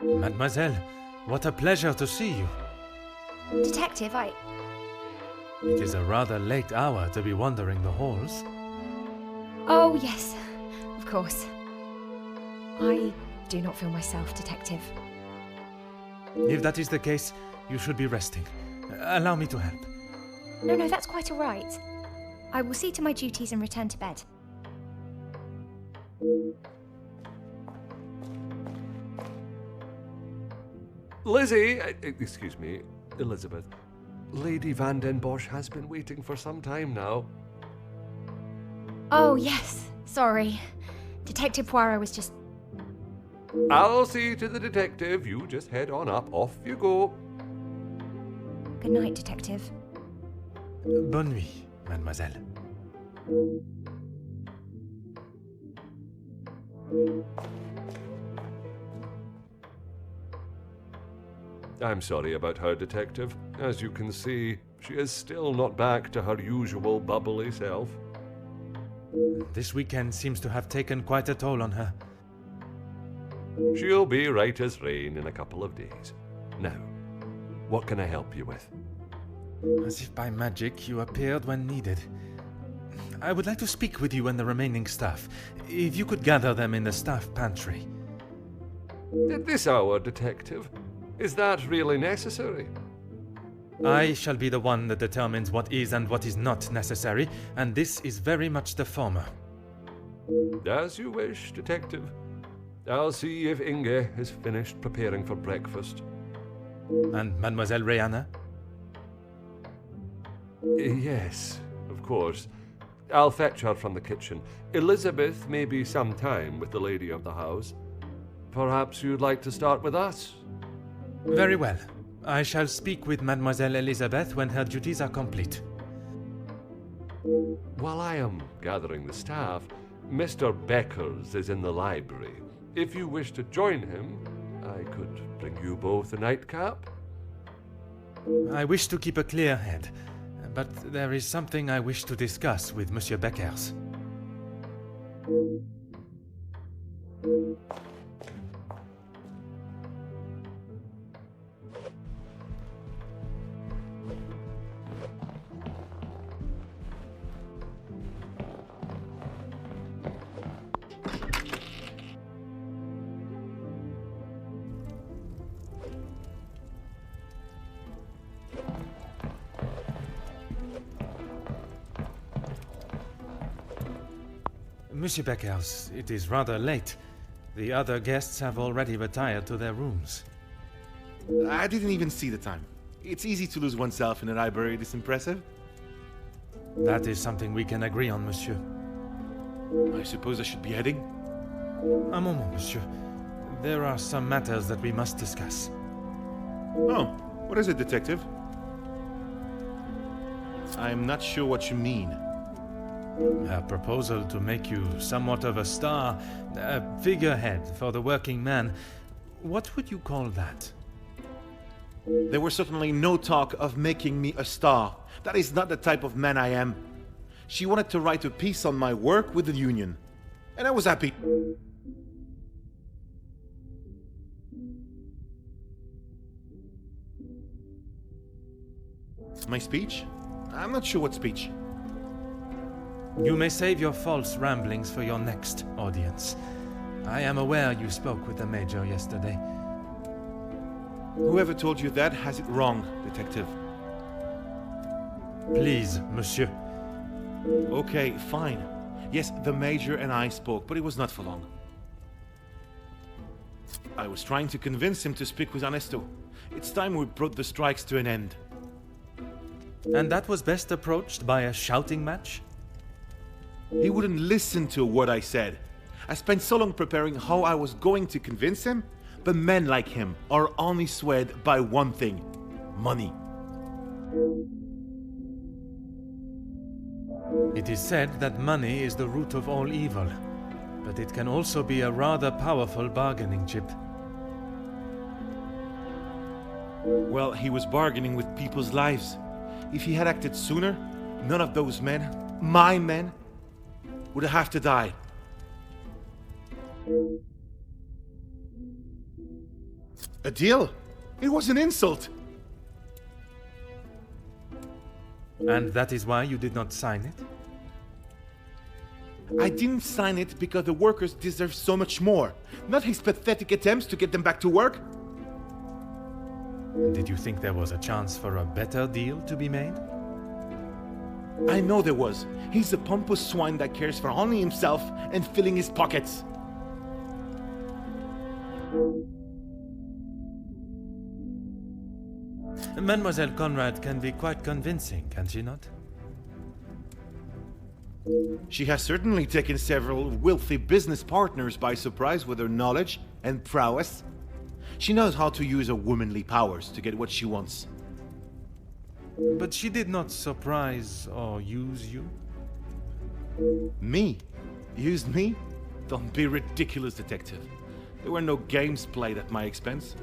Mademoiselle, what a pleasure to see you. Detective, It is a rather late hour to be wandering the halls. Oh, yes, of course. I do not feel myself, Detective. If that is the case, you should be resting. Allow me to help. No, that's quite all right. I will see to my duties and return to bed. Lizzie, excuse me, Elizabeth. Lady Van den Bosch has been waiting for some time now. Oh, yes, sorry. Detective Poirot was just... I'll see to the detective. You just head on up. Off you go. Good night, Detective. Bonne nuit, mademoiselle. I'm sorry about her, Detective. As you can see, she is still not back to her usual bubbly self. This weekend seems to have taken quite a toll on her. She'll be right as rain in a couple of days. Now, what can I help you with? As if by magic you appeared when needed. I would like to speak with you and the remaining staff. If you could gather them in the staff pantry. At this hour, Detective? Is that really necessary? I shall be the one that determines what is and what is not necessary, and this is very much the former. As you wish, Detective. I'll see if Inge is finished preparing for breakfast. And Mademoiselle Rihanna? Yes, of course. I'll fetch her from the kitchen. Elizabeth may be some time with the lady of the house. Perhaps you'd like to start with us? Very well. I shall speak with Mademoiselle Elizabeth when her duties are complete. While I am gathering the staff, Mr. Beckers is in the library. If you wish to join him, I could bring you both a nightcap. I wish to keep a clear head, but there is something I wish to discuss with Monsieur Beckers. Monsieur Beckers, it is rather late. The other guests have already retired to their rooms. I didn't even see the time. It's easy to lose oneself in a library this impressive. That is something we can agree on, monsieur. I suppose I should be heading? Un moment, monsieur. There are some matters that we must discuss. Oh, what is it, Detective? I'm not sure what you mean. A proposal to make you somewhat of a star, a figurehead for the working man. What would you call that? There was certainly no talk of making me a star. That is not the type of man I am. She wanted to write a piece on my work with the union, and I was happy. My speech? I'm not sure what speech. You may save your false ramblings for your next audience. I am aware you spoke with the Major yesterday. Whoever told you that has it wrong, Detective. Please, monsieur. Okay, fine. Yes, the Major and I spoke, but it was not for long. I was trying to convince him to speak with Ernesto. It's time we brought the strikes to an end. And that was best approached by a shouting match? He wouldn't listen to what I said. I spent so long preparing how I was going to convince him, but men like him are only swayed by one thing: money. It is said that money is the root of all evil, but it can also be a rather powerful bargaining chip. Well, he was bargaining with people's lives. If he had acted sooner, none of those men, my men, would have to die. A deal? It was an insult. And that is why you did not sign it? I didn't sign it because the workers deserve so much more, not his pathetic attempts to get them back to work. Did you think there was a chance for a better deal to be made? I know there was. He's a pompous swine that cares for only himself and filling his pockets. Mademoiselle Conrad can be quite convincing, can she not? She has certainly taken several wealthy business partners by surprise with her knowledge and prowess. She knows how to use her womanly powers to get what she wants. But she did not surprise or use you? Me? Used me? Don't be ridiculous, detective. There were no games played at my expense.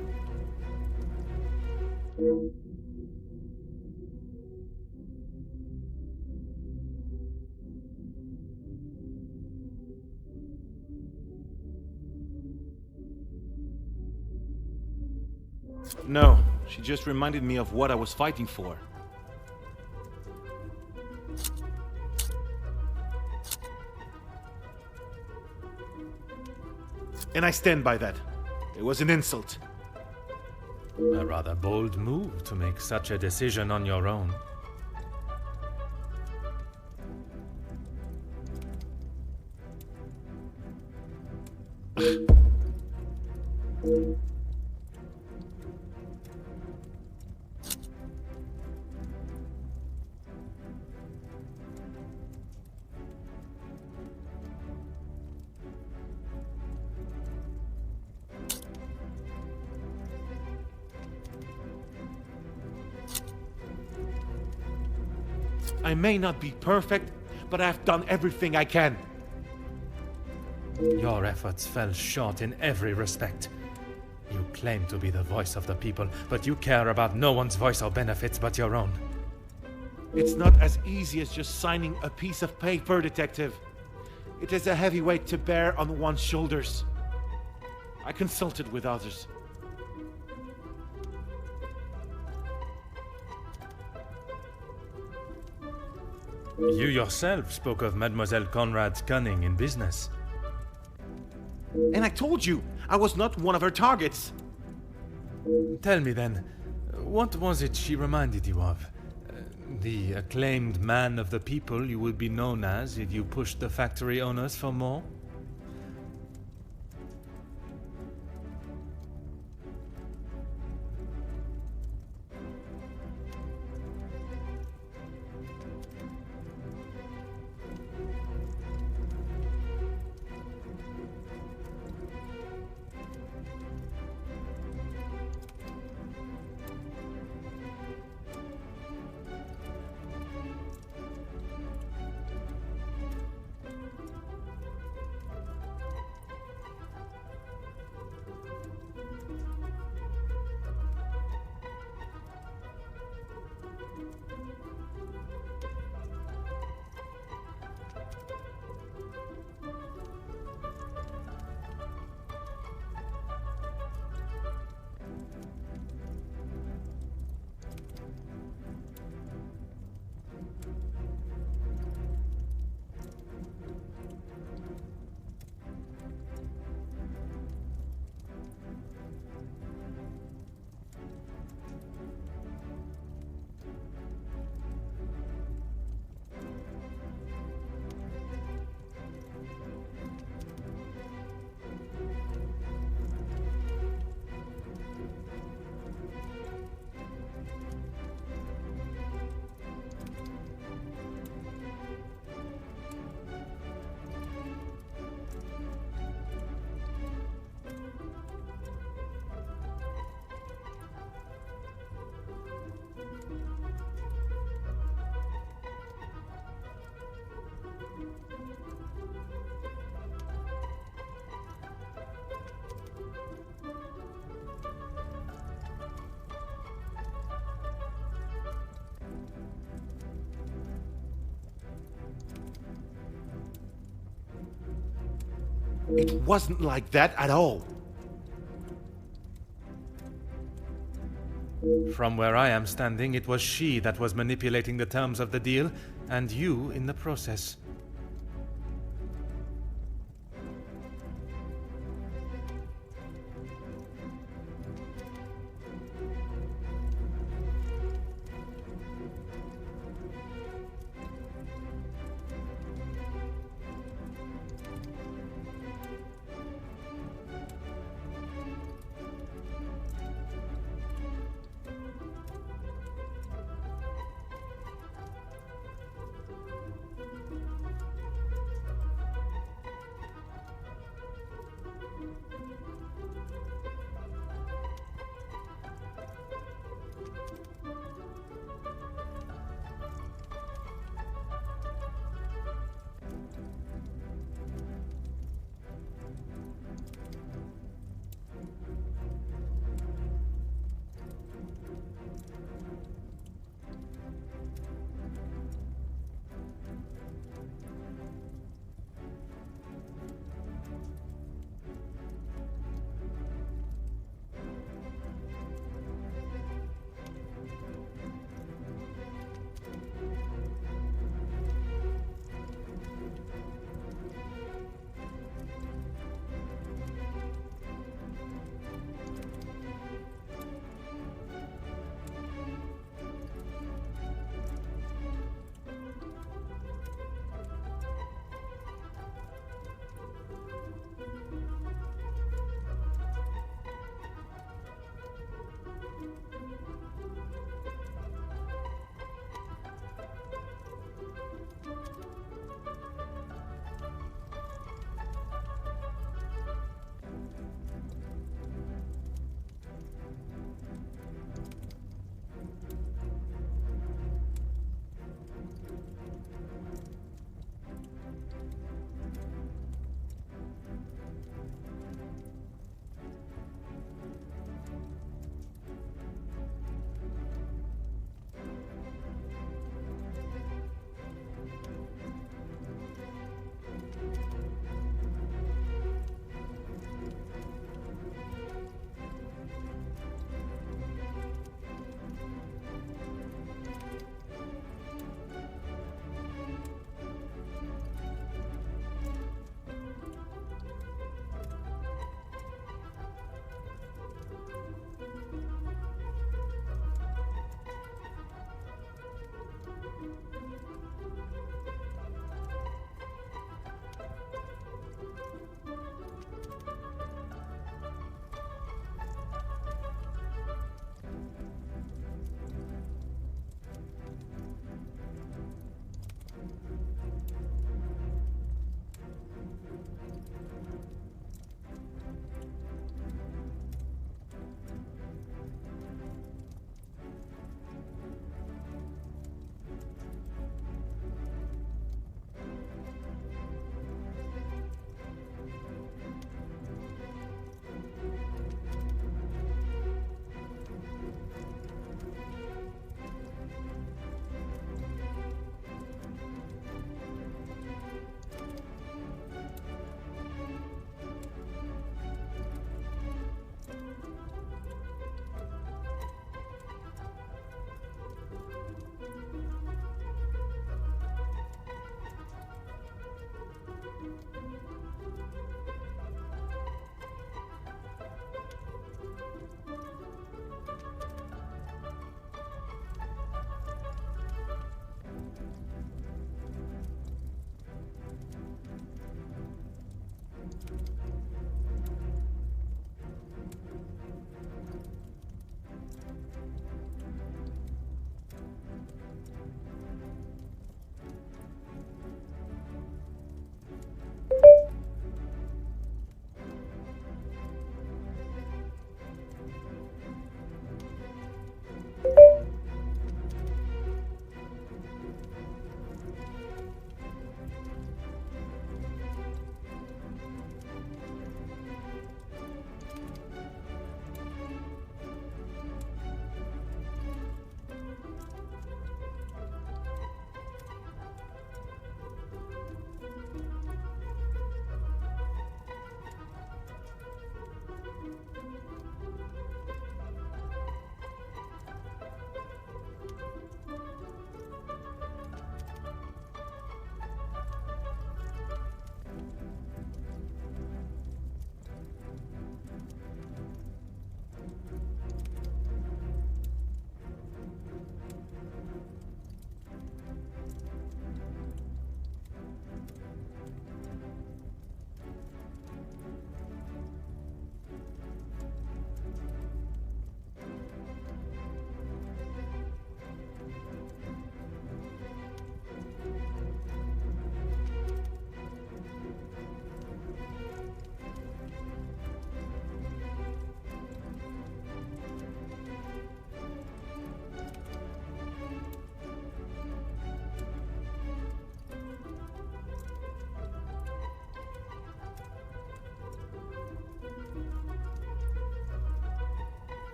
No, she just reminded me of what I was fighting for. And I stand by that. It was an insult. A rather bold move to make such a decision on your own. I may not be perfect, but I've done everything I can. Your efforts fell short in every respect. You claim to be the voice of the people, but you care about no one's voice or benefits but your own. It's not as easy as just signing a piece of paper, detective. It is a heavy weight to bear on one's shoulders. I consulted with others. You yourself spoke of Mademoiselle Conrad's cunning in business. And I told you, I was not one of her targets. Tell me then, what was it she reminded you of? The acclaimed man of the people you would be known as if you pushed the factory owners for more? It wasn't like that at all. From where I am standing, it was she that was manipulating the terms of the deal, and you in the process.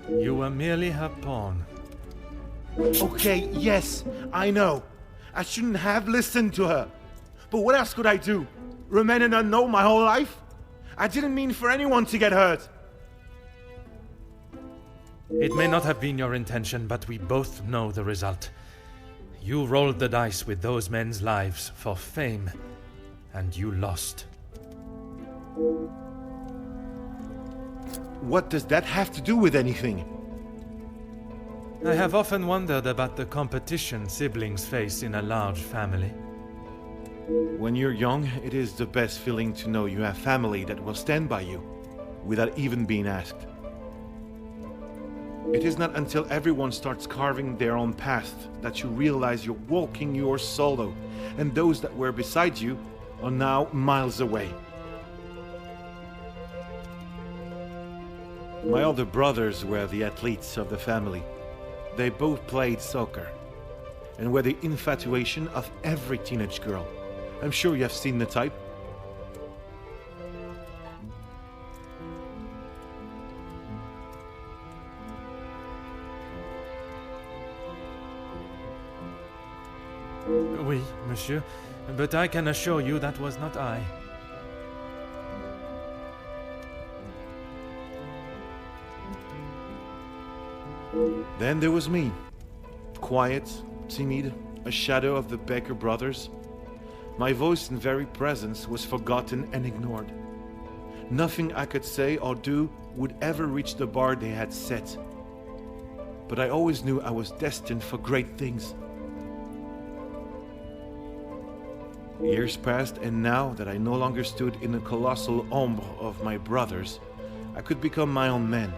You were merely her pawn. Okay, yes, I know. I shouldn't have listened to her. But what else could I do? Remain an unknown my whole life? I didn't mean for anyone to get hurt. It may not have been your intention, but we both know the result. You rolled the dice with those men's lives for fame, and you lost. What does that have to do with anything? I have often wondered about the competition siblings face in a large family. When you're young, it is the best feeling to know you have family that will stand by you, without even being asked. It is not until everyone starts carving their own path that you realize you're walking yours solo, and those that were beside you are now miles away. My older brothers were the athletes of the family. They both played soccer, and were the infatuation of every teenage girl. I'm sure you have seen the type. Oui, monsieur, but I can assure you that was not I. Then there was me. Quiet, timid, a shadow of the Baker brothers. My voice and very presence was forgotten and ignored. Nothing I could say or do would ever reach the bar they had set. But I always knew I was destined for great things. Years passed, and now that I no longer stood in the colossal ombre of my brothers, I could become my own man.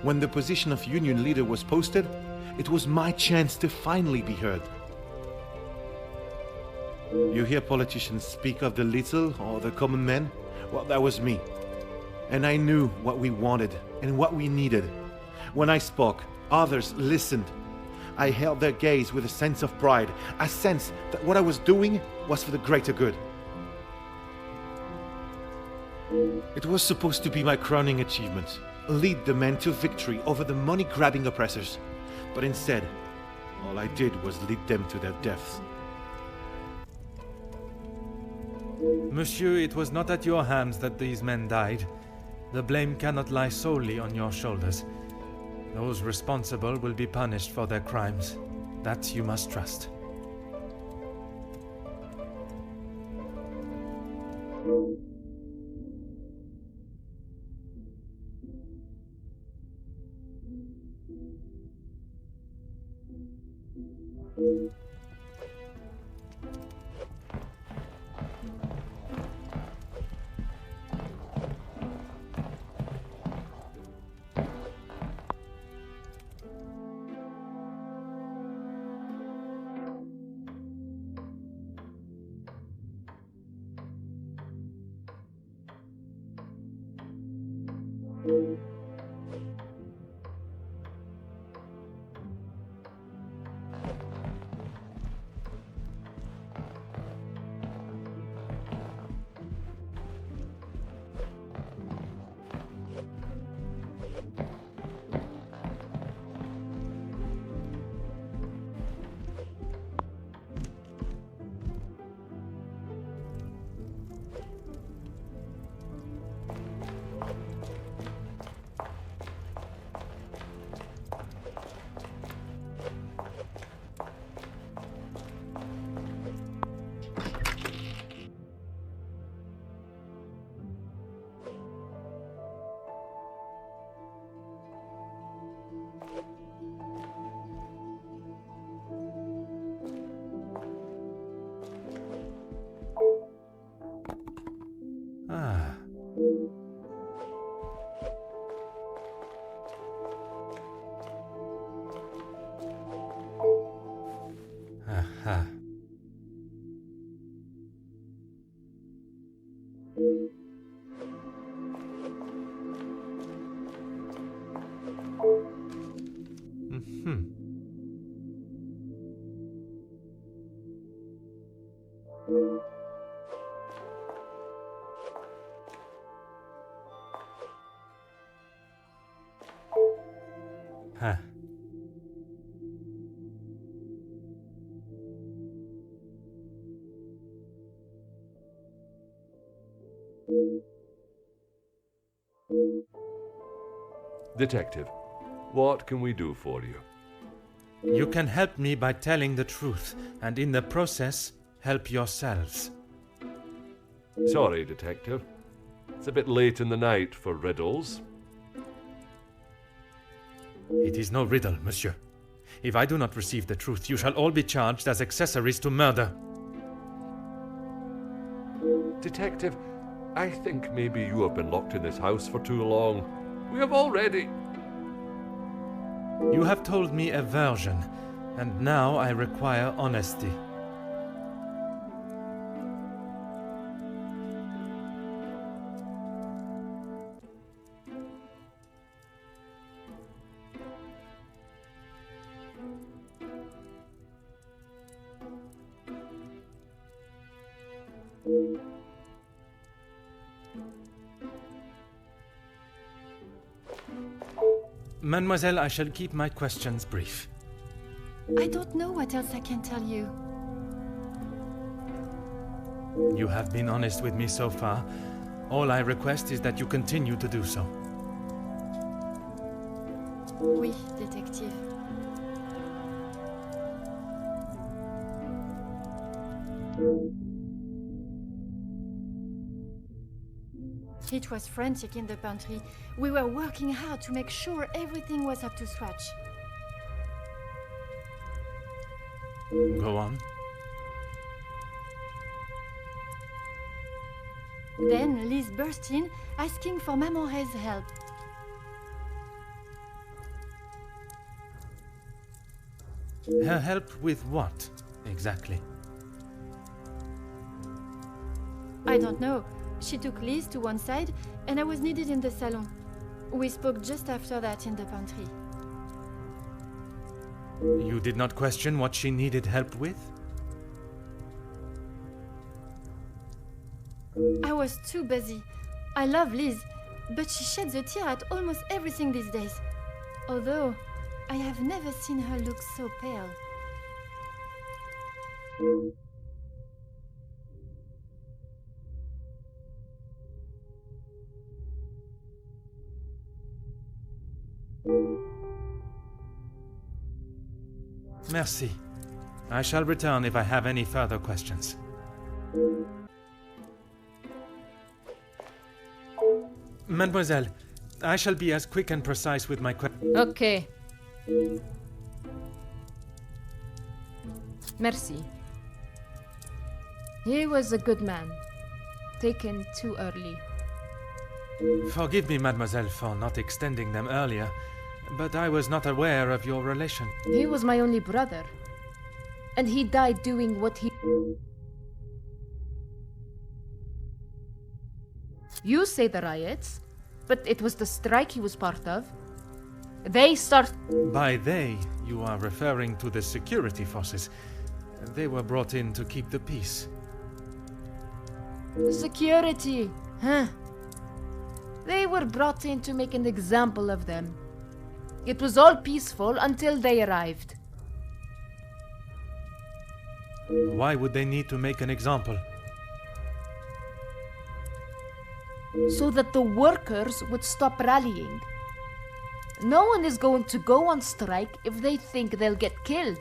When the position of union leader was posted, it was my chance to finally be heard. You hear politicians speak of the little or the common man? Well, that was me. And I knew what we wanted and what we needed. When I spoke, others listened. I held their gaze with a sense of pride, a sense that what I was doing was for the greater good. It was supposed to be my crowning achievement, lead the men to victory over the money-grabbing oppressors. But instead, all I did was lead them to their deaths. Monsieur, it was not at your hands that these men died. The blame cannot lie solely on your shoulders. Those responsible will be punished for their crimes. That you must trust. Ah. Aha. Mm-hmm. Detective, what can we do for you? You can help me by telling the truth, and in the process, help yourselves. Sorry, Detective. It's a bit late in the night for riddles. It is no riddle, monsieur. If I do not receive the truth, you shall all be charged as accessories to murder. Detective, I think maybe you have been locked in this house for too long. We have already... You have told me a version, and now I require honesty. Mademoiselle, I shall keep my questions brief. I don't know what else I can tell you. You have been honest with me so far. All I request is that you continue to do so. Oui, détective. It was frantic in the pantry. We were working hard to make sure everything was up to scratch. Go on. Then Liz burst in, asking for Mamore's help. Her help with what, exactly? I don't know. She took Liz to one side, and I was needed in the salon. We spoke just after that in the pantry. You did not question what she needed help with? I was too busy. I love Liz, but she sheds a tear at almost everything these days. Although, I have never seen her look so pale. Merci. I shall return if I have any further questions. Mademoiselle, I shall be as quick and precise with my questions. Okay. Merci. He was a good man. Taken too early. Forgive me, mademoiselle, for not extending them earlier, but I was not aware of your relation. He was my only brother. And he died doing what he... You say the riots, but it was the strike he was part of. They start... By they, you are referring to the security forces. They were brought in to keep the peace. Security, huh? They were brought in to make an example of them. It was all peaceful until they arrived. Why would they need to make an example? So that the workers would stop rallying. No one is going to go on strike if they think they'll get killed.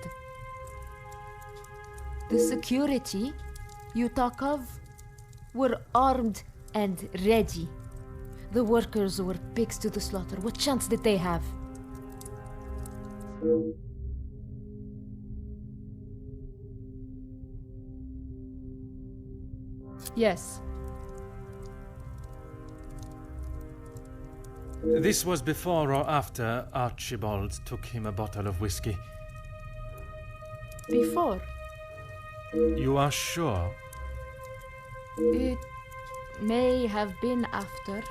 The security you talk of were armed and ready. The workers were pigs to the slaughter. What chance did they have? Yes. This was before or after Archibald took him a bottle of whiskey. Before. You are sure? It may have been after.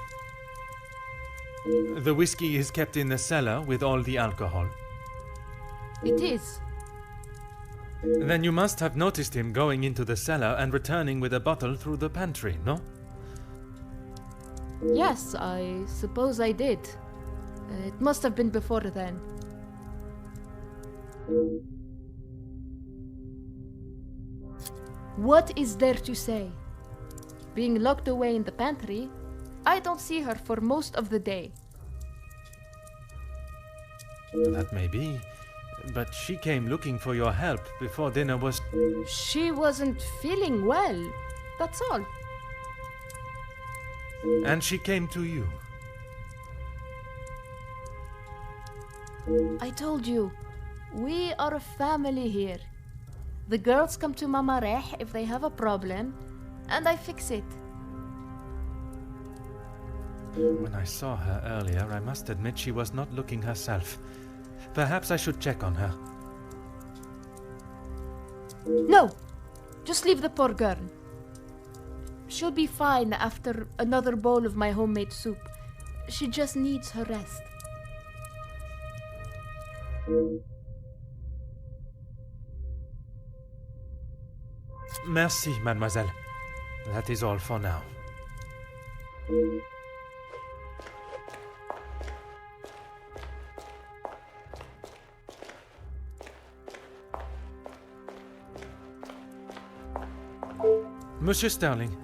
The whiskey is kept in the cellar with all the alcohol. It is. Then you must have noticed him going into the cellar and returning with a bottle through the pantry, no? Yes, I suppose I did. It must have been before then. What is there to say? Being locked away in the pantry, I don't see her for most of the day. That may be, but she came looking for your help before dinner was. She wasn't feeling well, that's all. And she came to you. I told you, we are a family here. The girls come to Mama Reh if they have a problem, and I fix it. When I saw her earlier, I must admit she was not looking herself. Perhaps I should check on her. No! Just leave the poor girl. She'll be fine after another bowl of my homemade soup. She just needs her rest. Merci, mademoiselle. That is all for now. Monsieur Sterling,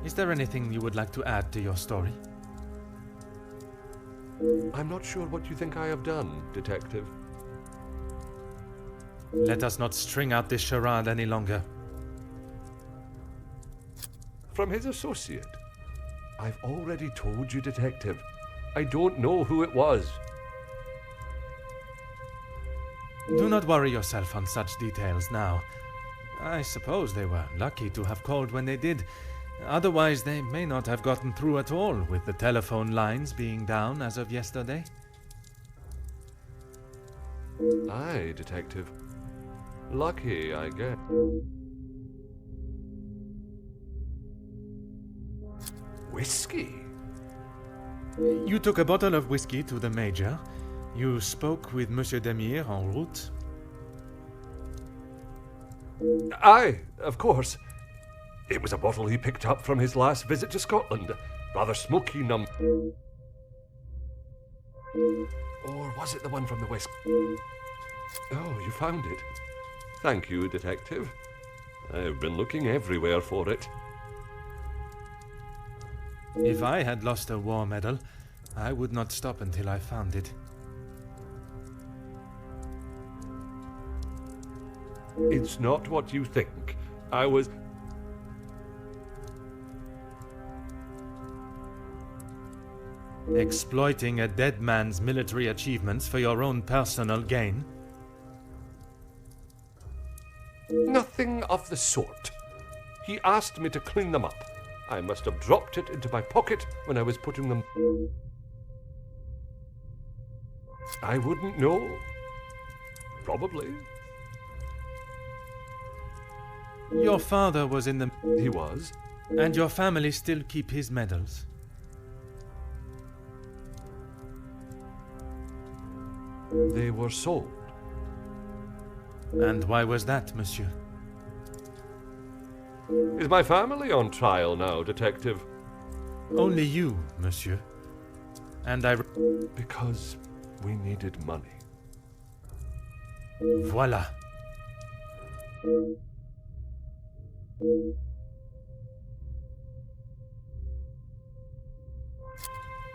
is there anything you would like to add to your story? I'm not sure what you think I have done, Detective. Let us not string out this charade any longer. From his associate? I've already told you, Detective. I don't know who it was. Do not worry yourself on such details now. I suppose they were lucky to have called when they did. Otherwise, they may not have gotten through at all, with the telephone lines being down as of yesterday. Aye, Detective. Lucky, I guess. Whiskey? You took a bottle of whiskey to the Major. You spoke with Monsieur Demire en route. Aye, of course. It was a bottle he picked up from his last visit to Scotland. Rather smoky Or was it the one from the West? Oh, you found it. Thank you, Detective. I've been looking everywhere for it. If I had lost a war medal, I would not stop until I found it. It's not what you think. I was... Exploiting a dead man's military achievements for your own personal gain? Nothing of the sort. He asked me to clean them up. I must have dropped it into my pocket when I was putting them... I wouldn't know. Probably. Your father was in the... He was. And your family still keep his medals? They were sold. And why was that, monsieur? Is my family on trial now, Detective? Only you, monsieur. And I... Because we needed money. Voila.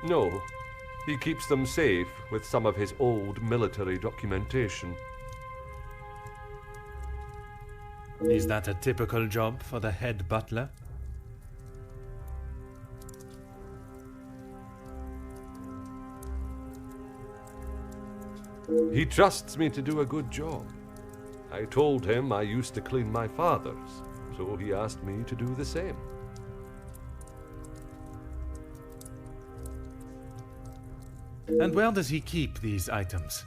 No, he keeps them safe with some of his old military documentation. Is that a typical job for the head butler? He trusts me to do a good job. I told him I used to clean my father's, so he asked me to do the same. And where does he keep these items?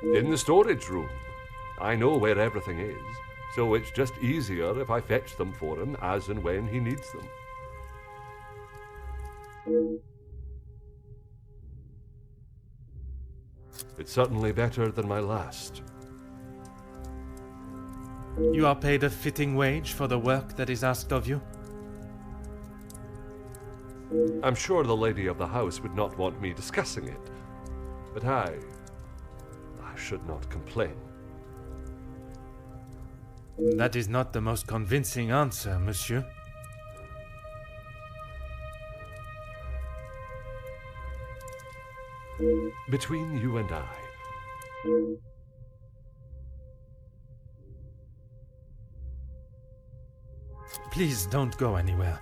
In the storage room. I know where everything is, so it's just easier if I fetch them for him as and when he needs them. It's certainly better than my last. You are paid a fitting wage for the work that is asked of you? I'm sure the lady of the house would not want me discussing it, but I should not complain. That is not the most convincing answer, monsieur. Between you and I, Please don't go anywhere.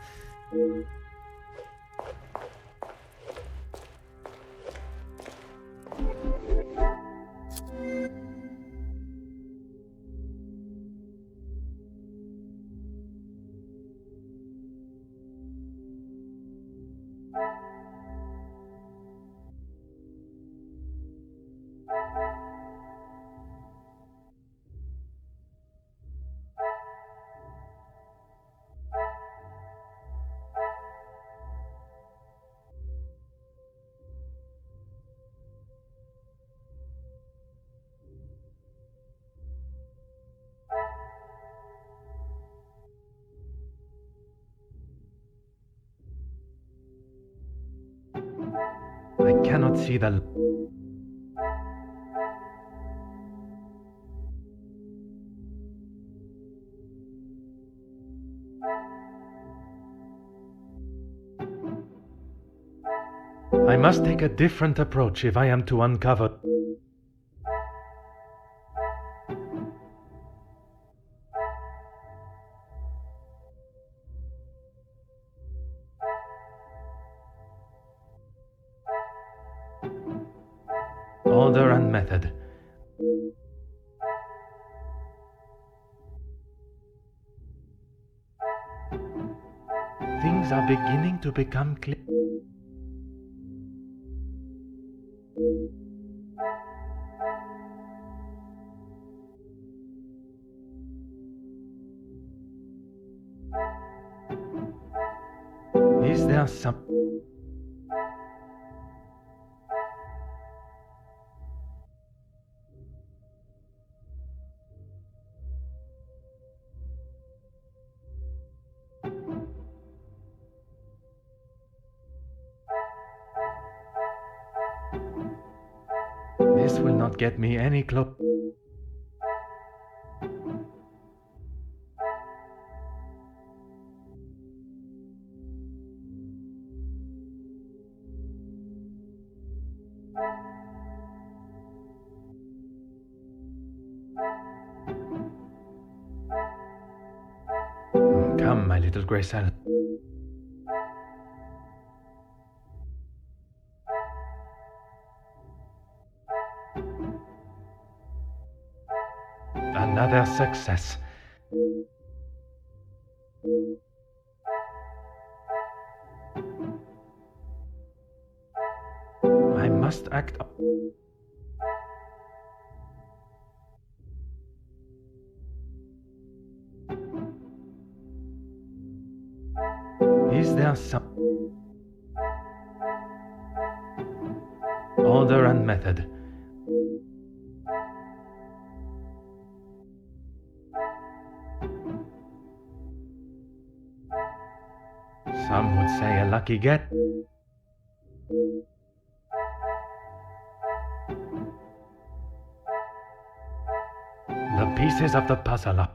I cannot see the... I must take a different approach if I am to uncover... Order and method. Things are beginning to become clear. Is there some... This will not get me any close. Come, my little grey salad. Another success. I must act up. Is there some... Order and method. Some would say a lucky get. The pieces of the puzzle are...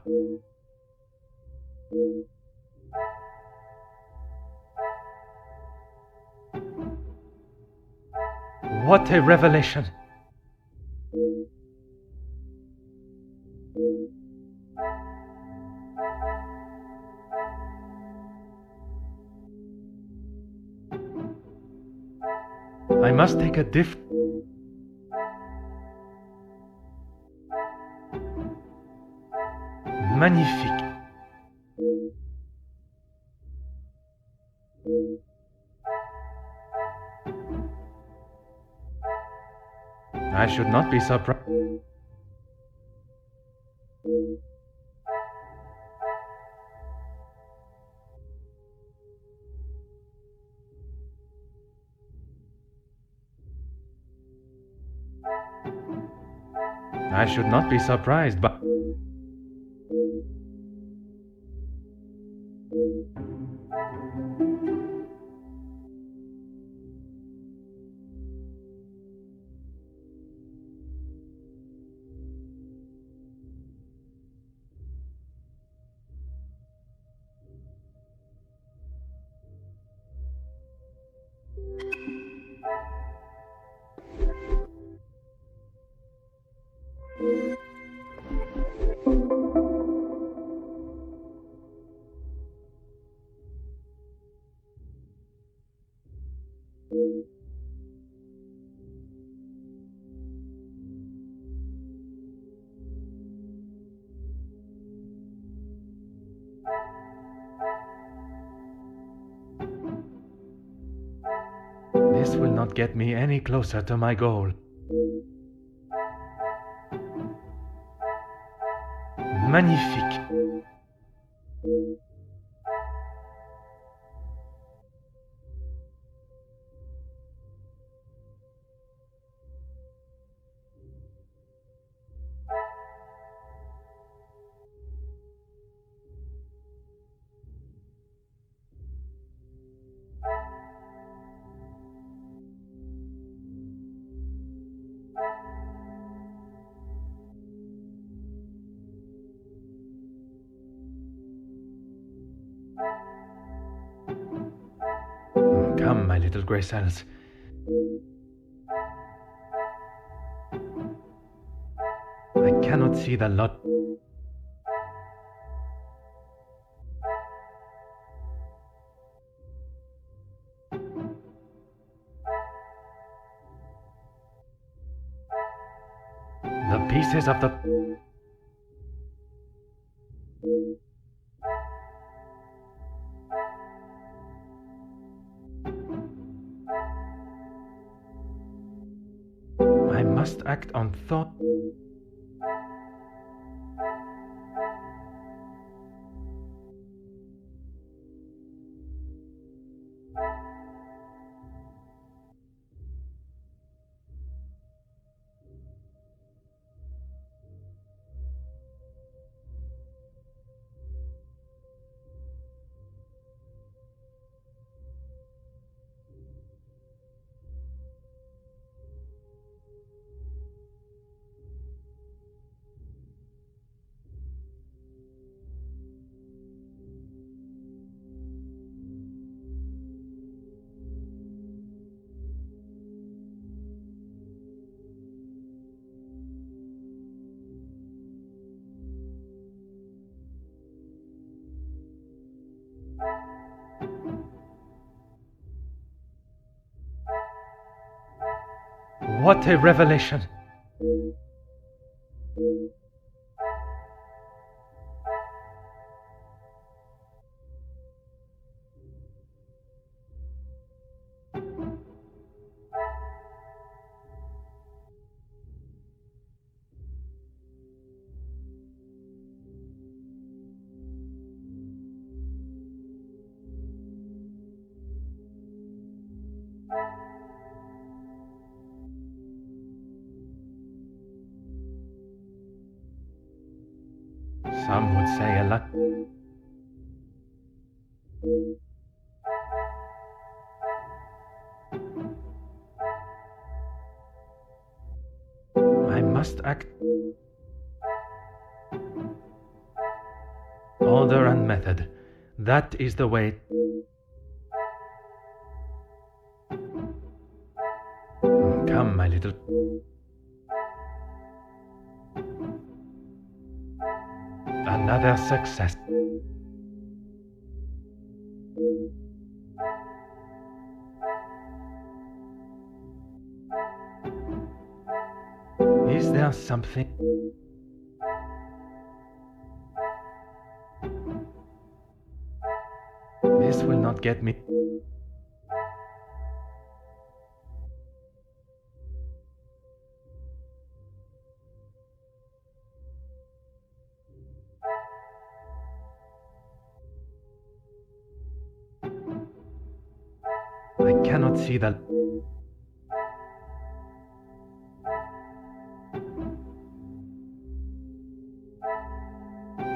What a revelation! I must take a Magnifique. I should not be surprised. I should not be surprised, but... will not get me any closer to my goal. Magnifique. Come, my little grey cells. I cannot see the lot. The pieces of the... I must act on thought. What a revelation! Some would say a lot. I must act. Order and method. That is the way. Come, my little... Another success. Is there something? This will not get me. I cannot see the...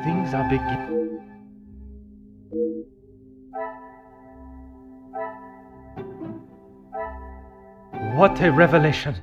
Things are beginning. What a revelation!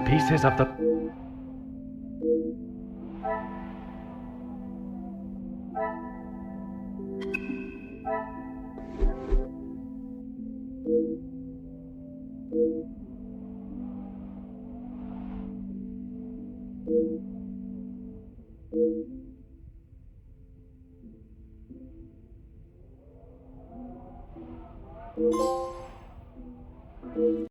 pieces of the... you